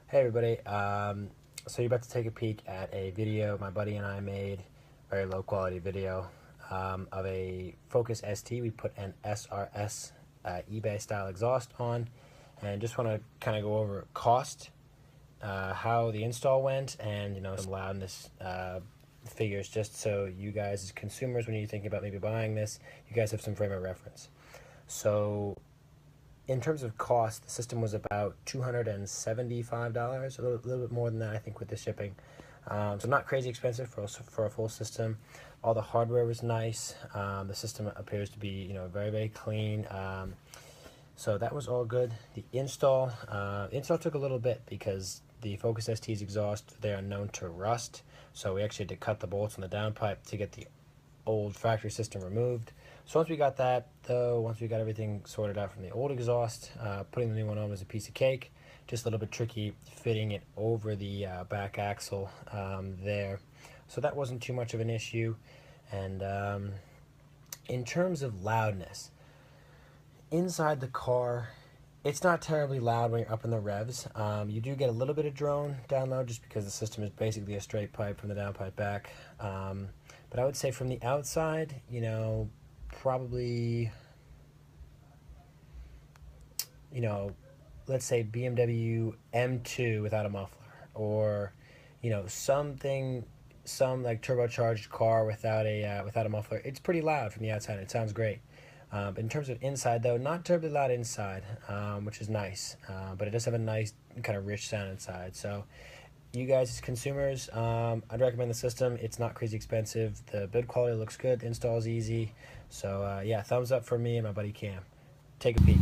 Hey everybody, so you're about to take a peek at a video my buddy and I made, very low quality video, of a Focus ST. We put an SRS eBay style exhaust on, and just want to kind of go over cost, how the install went, and some loudness figures, just so you guys as consumers, when you're thinking about maybe buying this, you guys have some frame of reference. So in terms of cost, the system was about $275, a little bit more than that, I think, with the shipping. So not crazy expensive for a full system. All the hardware was nice. The system appears to be, very, very clean. So that was all good. The install took a little bit because the Focus ST's exhaust, they are known to rust. So we actually had to cut the bolts on the downpipe to get the old factory system removed. So once we got that, though, once we got everything sorted out from the old exhaust, putting the new one on was a piece of cake. Just a little bit tricky fitting it over the back axle there. So that wasn't too much of an issue. And in terms of loudness, inside the car, it's not terribly loud when you're up in the revs. You do get a little bit of drone down low just because the system is basically a straight pipe from the downpipe back. But I would say from the outside, probably, let's say BMW M2 without a muffler, or, some like turbocharged car without a muffler. It's pretty loud from the outside. It sounds great. But in terms of inside, though, not terribly loud inside, which is nice. But it does have a nice kind of rich sound inside. So you guys as consumers, I'd recommend the system. It's not crazy expensive. The build quality looks good. The install is easy. So yeah, thumbs up for me and my buddy Cam. Take a peek.